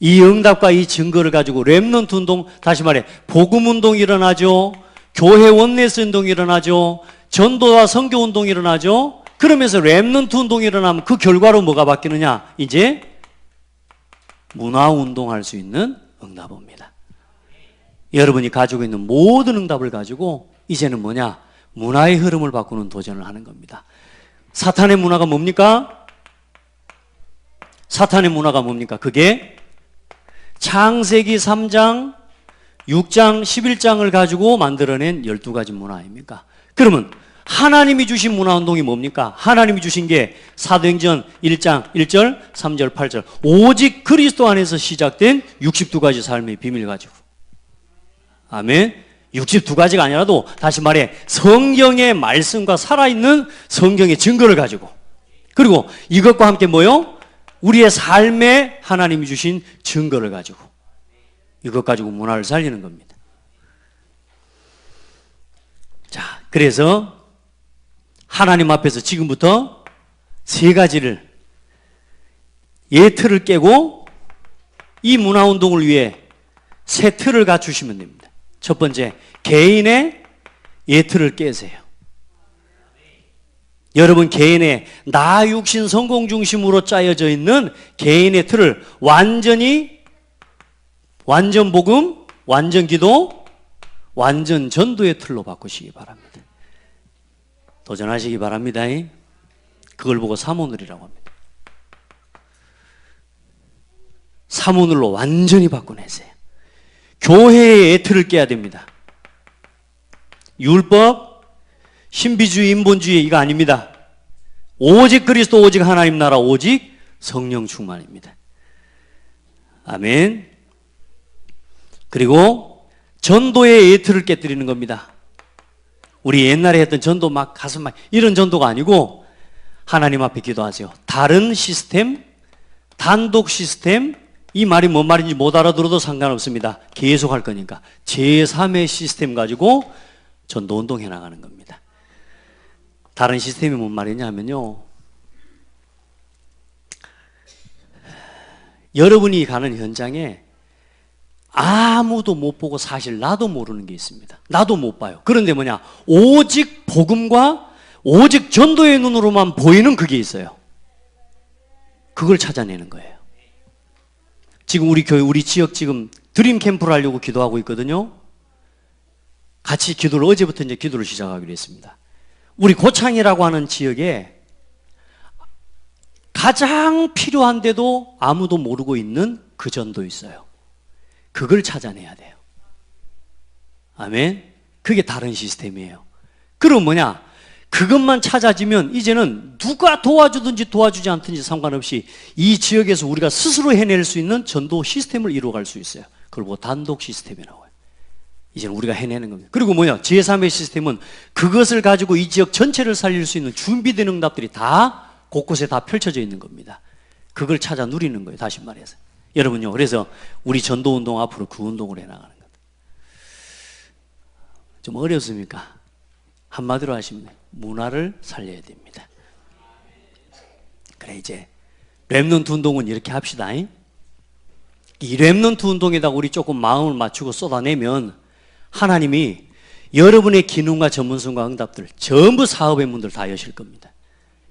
이 응답과 이 증거를 가지고 렘넌트 운동, 다시 말해 복음 운동이 일어나죠. 교회 원내스 운동이 일어나죠. 전도와 선교 운동이 일어나죠. 그러면서 렘넌트 운동이 일어나면 그 결과로 뭐가 바뀌느냐? 이제 문화 운동할 수 있는 응답입니다. 여러분이 가지고 있는 모든 응답을 가지고 이제는 뭐냐? 문화의 흐름을 바꾸는 도전을 하는 겁니다. 사탄의 문화가 뭡니까? 사탄의 문화가 뭡니까? 그게 창세기 3장, 6장, 11장을 가지고 만들어낸 12가지 문화 아닙니까? 그러면 하나님이 주신 문화운동이 뭡니까? 하나님이 주신 게 사도행전 1장 1절, 3절, 8절 오직 그리스도 안에서 시작된 62가지 삶의 비밀 가지고, 아멘. 62가지가 아니라도 다시 말해 성경의 말씀과 살아있는 성경의 증거를 가지고, 그리고 이것과 함께 뭐요? 우리의 삶에 하나님이 주신 증거를 가지고 이것 가지고 문화를 살리는 겁니다. 자, 그래서 하나님 앞에서 지금부터 세 가지를, 틀을 깨고 이 문화운동을 위해 새 틀을 갖추시면 됩니다. 첫 번째, 개인의 틀을 깨세요. 여러분 개인의 나 육신 성공 중심으로 짜여져 있는 개인의 틀을 완전히 완전 복음, 완전 기도, 완전 전도의 틀로 바꾸시기 바랍니다. 도전하시기 바랍니다. 그걸 보고 사모늘이라고 합니다. 사모늘로 완전히 바꿔내세요. 교회의 틀을 깨야 됩니다. 율법, 신비주의, 인본주의 이거 아닙니다. 오직 그리스도, 오직 하나님 나라, 오직 성령 충만입니다. 아멘. 그리고 전도의 틀을 깨뜨리는 겁니다. 우리 옛날에 했던 전도 막 가슴 막 이런 전도가 아니고 하나님 앞에 기도하세요. 다른 시스템, 단독 시스템, 이 말이 뭔 말인지 못 알아들어도 상관없습니다. 계속 할 거니까 제3의 시스템 가지고 전도운동 해나가는 겁니다. 다른 시스템이 뭔 말이냐 하면요, 여러분이 가는 현장에 아무도 못 보고 사실 나도 모르는 게 있습니다. 나도 못 봐요. 그런데 뭐냐, 오직 복음과 오직 전도의 눈으로만 보이는 그게 있어요. 그걸 찾아내는 거예요. 지금 우리 교회, 우리 지역 지금 드림 캠프를 하려고 기도하고 있거든요. 같이 기도를, 어제부터 이제 기도를 시작하기로 했습니다. 우리 고창이라고 하는 지역에 가장 필요한데도 아무도 모르고 있는 그 전도 있어요. 그걸 찾아내야 돼요. 아멘. 그게 다른 시스템이에요. 그럼 뭐냐, 그것만 찾아지면 이제는 누가 도와주든지 도와주지 않든지 상관없이 이 지역에서 우리가 스스로 해낼 수 있는 전도 시스템을 이루어갈 수 있어요. 그걸 보고 단독 시스템이라고 해요. 이제는 우리가 해내는 겁니다. 그리고 뭐냐, 제3의 시스템은 그것을 가지고 이 지역 전체를 살릴 수 있는 준비된 응답들이 다 곳곳에 다 펼쳐져 있는 겁니다. 그걸 찾아 누리는 거예요. 다시 말해서. 여러분요. 그래서 우리 전도운동 앞으로 그 운동을 해나가는 거예요. 좀 어렵습니까? 한마디로 하시면 문화를 살려야 됩니다. 그래, 이제 렘넌트 운동은 이렇게 합시다. 이 렘넌트 운동에다가 우리 조금 마음을 맞추고 쏟아내면 하나님이 여러분의 기능과 전문성과 응답들 전부 사업의 문들 다 여실 겁니다.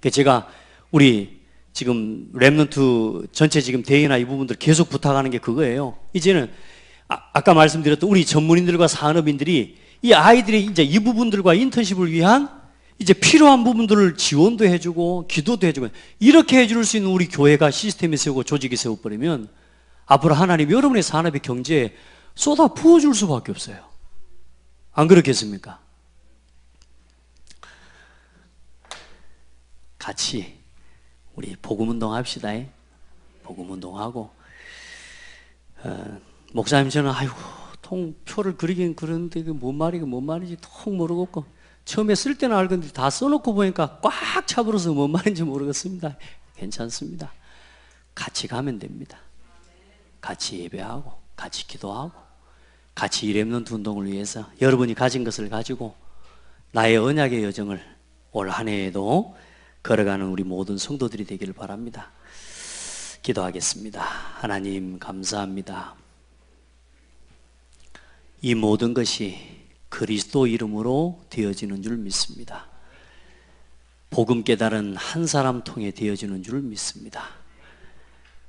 제가 우리 지금 렘넌트 전체 지금 대회나 이 부분들 계속 부탁하는 게 그거예요. 이제는 아까 말씀드렸던 우리 전문인들과 산업인들이 이 아이들이 이제 이 부분들과 인턴십을 위한 이제 필요한 부분들을 지원도 해주고 기도도 해주고 이렇게 해줄 수 있는 우리 교회가 시스템이 세우고 조직이 세워버리면 앞으로 하나님 여러분의 산업의 경제에 쏟아 부어줄 수밖에 없어요. 안 그렇겠습니까? 같이 우리 복음운동 합시다. 복음운동하고 목사님 저는 아이고 통표를 그리긴 그러는데 이게 뭔 말인지 통 모르겠고 처음에 쓸 때는 알겠는데 다 써놓고 보니까 꽉 차버려서 뭔 말인지 모르겠습니다. 괜찮습니다. 같이 가면 됩니다. 같이 예배하고 같이 기도하고 같이 이 렘넌트 운동을 위해서 여러분이 가진 것을 가지고 나의 언약의 여정을 올 한 해에도 걸어가는 우리 모든 성도들이 되기를 바랍니다. 기도하겠습니다. 하나님 감사합니다. 이 모든 것이 그리스도 이름으로 되어지는 줄 믿습니다. 복음 깨달은 한 사람 통해 되어지는 줄 믿습니다.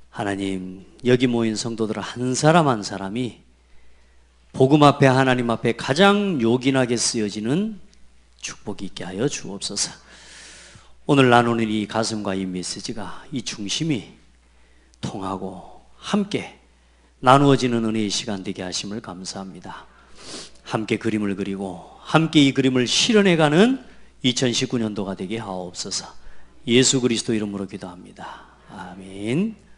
하나님, 여기 모인 성도들 한 사람 한 사람이 복음 앞에 하나님 앞에 가장 요긴하게 쓰여지는 축복이 있게 하여 주옵소서. 오늘 나누는 이 가슴과 이 메시지가 이 중심이 통하고 함께 나누어지는 은혜의 시간 되게 하심을 감사합니다. 함께 그림을 그리고 함께 이 그림을 실현해가는 2019년도가 되게 하옵소서. 예수 그리스도 이름으로 기도합니다. 아멘.